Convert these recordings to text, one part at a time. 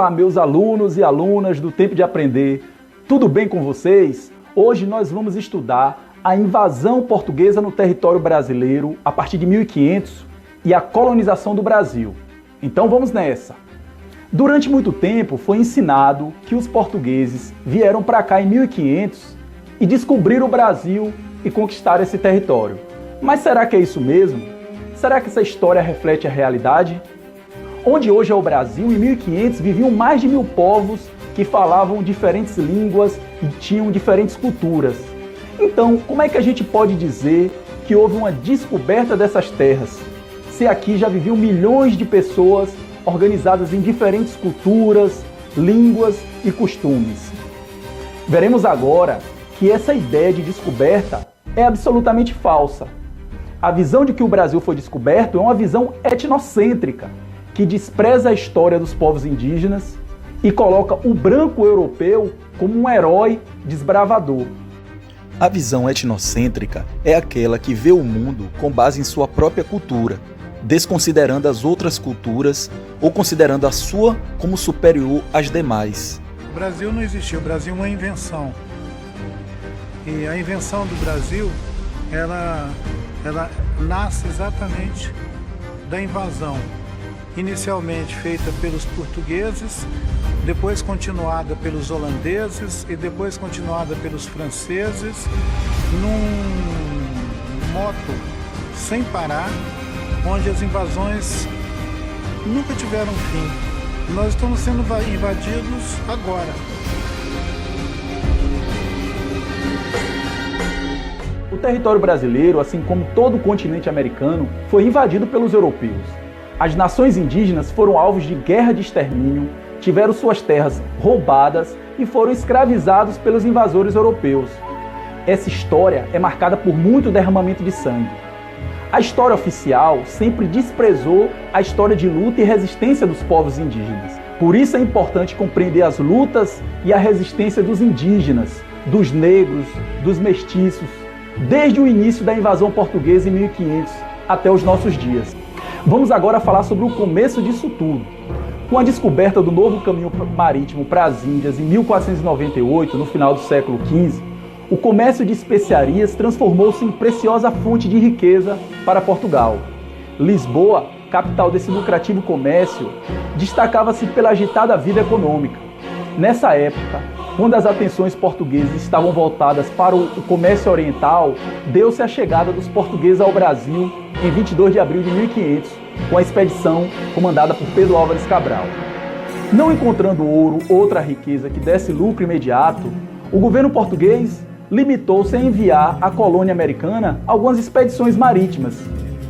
Olá, meus alunos e alunas do Tempo de Aprender. Tudo bem com vocês? Hoje nós vamos estudar a invasão portuguesa no território brasileiro a partir de 1500 e a colonização do Brasil. Então vamos nessa. Durante muito tempo foi ensinado que os portugueses vieram para cá em 1500 e descobriram o Brasil e conquistaram esse território. Mas será que é isso mesmo? Será que essa história reflete a realidade? Onde hoje é o Brasil, em 1500 viviam mais de 1000 povos que falavam diferentes línguas e tinham diferentes culturas. Então, como é que a gente pode dizer que houve uma descoberta dessas terras, se aqui já viviam milhões de pessoas organizadas em diferentes culturas, línguas e costumes? Veremos agora que essa ideia de descoberta é absolutamente falsa. A visão de que o Brasil foi descoberto é uma visão etnocêntrica, que despreza a história dos povos indígenas e coloca o branco europeu como um herói desbravador. A visão etnocêntrica é aquela que vê o mundo com base em sua própria cultura, desconsiderando as outras culturas ou considerando a sua como superior às demais. O Brasil não existiu, o Brasil é uma invenção. E a invenção do Brasil, ela nasce exatamente da invasão. Inicialmente feita pelos portugueses, depois continuada pelos holandeses e depois continuada pelos franceses, num moto sem parar, onde as invasões nunca tiveram fim. Nós estamos sendo invadidos agora. O território brasileiro, assim como todo o continente americano, foi invadido pelos europeus. As nações indígenas foram alvos de guerra de extermínio, tiveram suas terras roubadas e foram escravizados pelos invasores europeus. Essa história é marcada por muito derramamento de sangue. A história oficial sempre desprezou a história de luta e resistência dos povos indígenas. Por isso é importante compreender as lutas e a resistência dos indígenas, dos negros, dos mestiços, desde o início da invasão portuguesa em 1500 até os nossos dias. Vamos agora falar sobre o começo disso tudo. Com a descoberta do novo caminho marítimo para as Índias em 1498, no final do século XV, o comércio de especiarias transformou-se em preciosa fonte de riqueza para Portugal. Lisboa, capital desse lucrativo comércio, destacava-se pela agitada vida econômica. Nessa época, quando as atenções portuguesas estavam voltadas para o comércio oriental, deu-se a chegada dos portugueses ao Brasil em 22 de abril de 1500, com a expedição comandada por Pedro Álvares Cabral. Não encontrando ouro, outra riqueza que desse lucro imediato, o governo português limitou-se a enviar à colônia americana algumas expedições marítimas,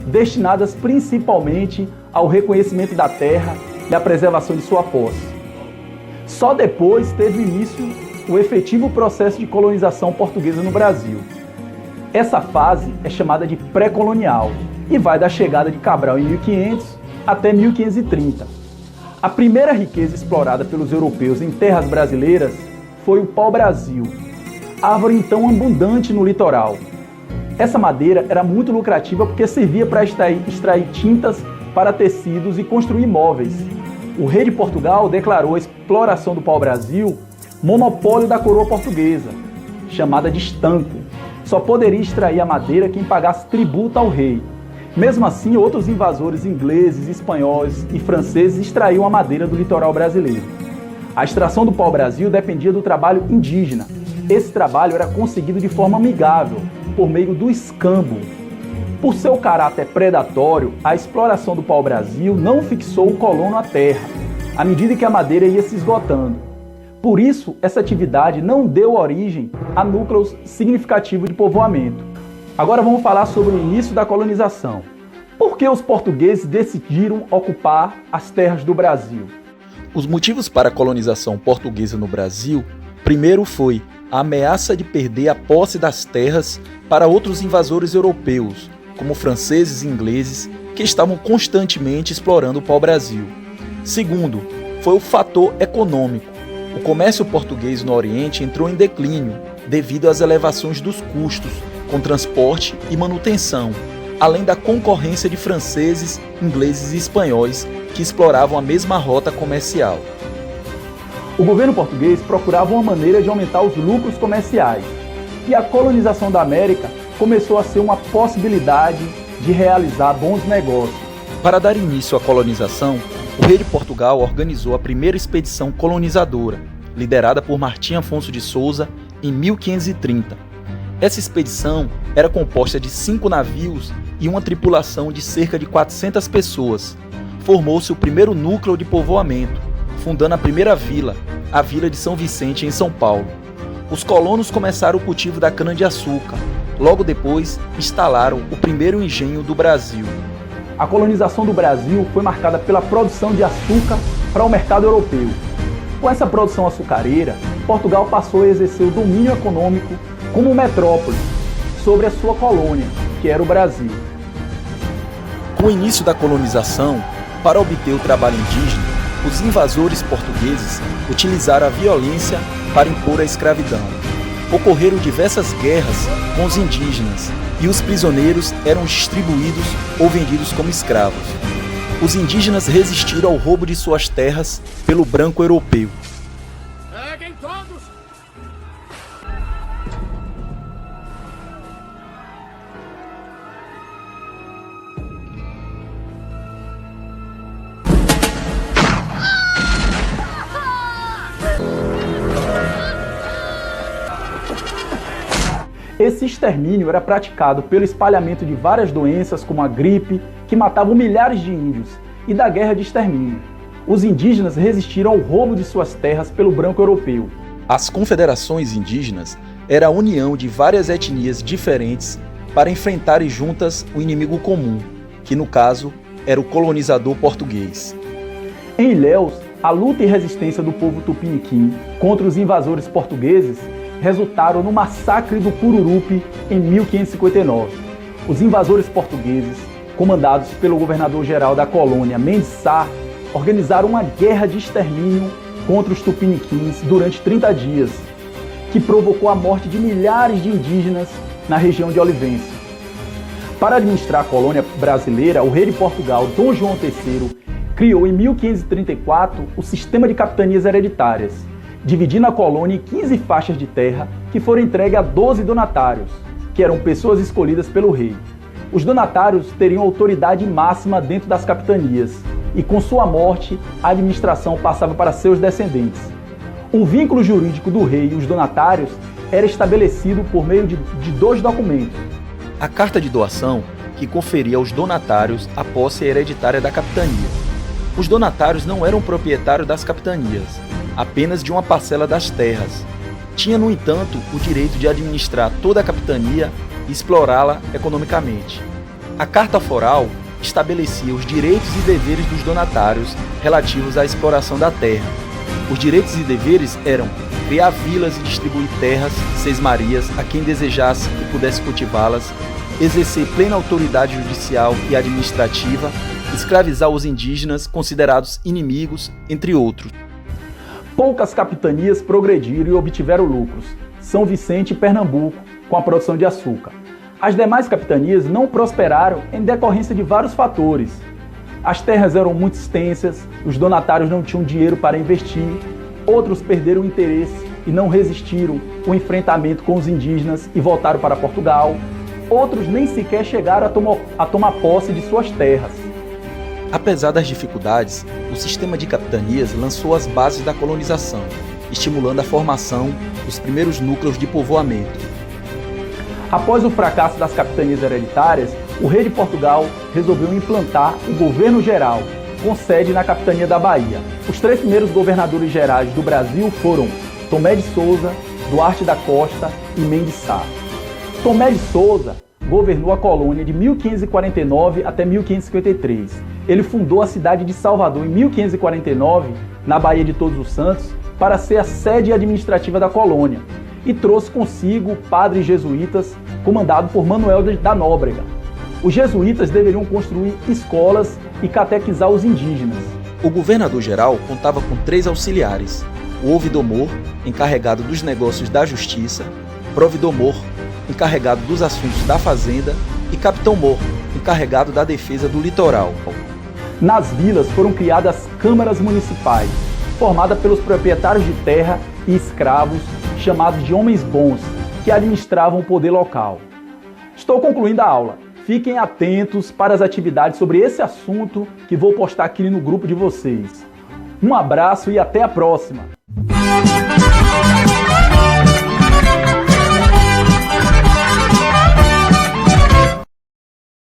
destinadas principalmente ao reconhecimento da terra e à preservação de sua posse. Só depois teve início o efetivo processo de colonização portuguesa no Brasil. Essa fase é chamada de pré-colonial e vai da chegada de Cabral em 1500 até 1530. A primeira riqueza explorada pelos europeus em terras brasileiras foi o pau-brasil, árvore então abundante no litoral. Essa madeira era muito lucrativa porque servia para extrair tintas para tecidos e construir móveis. O rei de Portugal declarou a exploração do pau-brasil monopólio da coroa portuguesa, chamada de estanco. Só poderia extrair a madeira quem pagasse tributo ao rei. Mesmo assim, outros invasores ingleses, espanhóis e franceses extraíam a madeira do litoral brasileiro. A extração do pau-brasil dependia do trabalho indígena. Esse trabalho era conseguido de forma amigável, por meio do escambo. Por seu caráter predatório, a exploração do pau-brasil não fixou o colono à terra, à medida que a madeira ia se esgotando. Por isso, essa atividade não deu origem a núcleos significativos de povoamento. Agora vamos falar sobre o início da colonização. Por que os portugueses decidiram ocupar as terras do Brasil? Os motivos para a colonização portuguesa no Brasil, primeiro foi a ameaça de perder a posse das terras para outros invasores europeus, como franceses e ingleses, que estavam constantemente explorando o pau-brasil. Segundo, foi o fator econômico. O comércio português no Oriente entrou em declínio devido às elevações dos custos com transporte e manutenção, além da concorrência de franceses, ingleses e espanhóis que exploravam a mesma rota comercial. O governo português procurava uma maneira de aumentar os lucros comerciais, e a colonização da América começou a ser uma possibilidade de realizar bons negócios. Para dar início à colonização, o rei de Portugal organizou a primeira expedição colonizadora, liderada por Martim Afonso de Souza, em 1530. Essa expedição era composta de 5 navios e uma tripulação de cerca de 400 pessoas. Formou-se o primeiro núcleo de povoamento, fundando a primeira vila, a Vila de São Vicente, em São Paulo. Os colonos começaram o cultivo da cana-de-açúcar. Logo depois, instalaram o primeiro engenho do Brasil. A colonização do Brasil foi marcada pela produção de açúcar para o mercado europeu. Com essa produção açucareira, Portugal passou a exercer o domínio econômico como metrópole sobre a sua colônia, que era o Brasil. Com o início da colonização, para obter o trabalho indígena, os invasores portugueses utilizaram a violência para impor a escravidão. Ocorreram diversas guerras com os indígenas e os prisioneiros eram distribuídos ou vendidos como escravos. Os indígenas resistiram ao roubo de suas terras pelo branco europeu. Peguem todos! Esse extermínio era praticado pelo espalhamento de várias doenças, como a gripe, que matavam milhares de índios, e da guerra de extermínio. Os indígenas resistiram ao roubo de suas terras pelo branco europeu. As confederações indígenas era a união de várias etnias diferentes para enfrentarem juntas o inimigo comum, que no caso era o colonizador português. Em Ilhéus, a luta e resistência do povo tupiniquim contra os invasores portugueses resultaram no massacre do Pururupi em 1559. Os invasores portugueses, comandados pelo governador-geral da colônia, Mendes Sá, organizaram uma guerra de extermínio contra os tupiniquins durante 30 dias, que provocou a morte de milhares de indígenas na região de Olivença. Para administrar a colônia brasileira, o rei de Portugal, Dom João III, criou em 1534 o sistema de capitanias hereditárias, dividindo a colônia em 15 faixas de terra que foram entregues a 12 donatários, que eram pessoas escolhidas pelo rei. Os donatários teriam autoridade máxima dentro das capitanias, e com sua morte, a administração passava para seus descendentes. O vínculo jurídico do rei e os donatários era estabelecido por meio de 2 documentos. A carta de doação, que conferia aos donatários a posse hereditária da capitania. Os donatários não eram proprietários das capitanias, apenas de uma parcela das terras. Tinha, no entanto, o direito de administrar toda a capitania e explorá-la economicamente. A Carta Foral estabelecia os direitos e deveres dos donatários relativos à exploração da terra. Os direitos e deveres eram criar vilas e distribuir terras, sesmarias, a quem desejasse e pudesse cultivá-las, exercer plena autoridade judicial e administrativa, escravizar os indígenas considerados inimigos, entre outros. Poucas capitanias progrediram e obtiveram lucros, São Vicente e Pernambuco, com a produção de açúcar. As demais capitanias não prosperaram em decorrência de vários fatores. As terras eram muito extensas, os donatários não tinham dinheiro para investir, outros perderam o interesse e não resistiram ao enfrentamento com os indígenas e voltaram para Portugal. Outros nem sequer chegaram a tomar posse de suas terras. Apesar das dificuldades, o sistema de capitanias lançou as bases da colonização, estimulando a formação dos primeiros núcleos de povoamento. Após o fracasso das capitanias hereditárias, o rei de Portugal resolveu implantar o governo geral, com sede na capitania da Bahia. Os 3 primeiros governadores gerais do Brasil foram Tomé de Souza, Duarte da Costa e Mendes Sá. Tomé de Souza governou a colônia de 1549 até 1553. Ele fundou a cidade de Salvador em 1549, na Baía de Todos os Santos, para ser a sede administrativa da colônia, e trouxe consigo padres jesuítas, comandado por Manuel da Nóbrega. Os jesuítas deveriam construir escolas e catequizar os indígenas. O governador-geral contava com 3 auxiliares: o ouvidor-mor, encarregado dos negócios da justiça, providor-mor, encarregado dos assuntos da fazenda, e capitão-mor, encarregado da defesa do litoral. Nas vilas foram criadas câmaras municipais, formada pelos proprietários de terra e escravos, chamados de homens bons, que administravam o poder local. Estou concluindo a aula. Fiquem atentos para as atividades sobre esse assunto que vou postar aqui no grupo de vocês. Um abraço e até a próxima!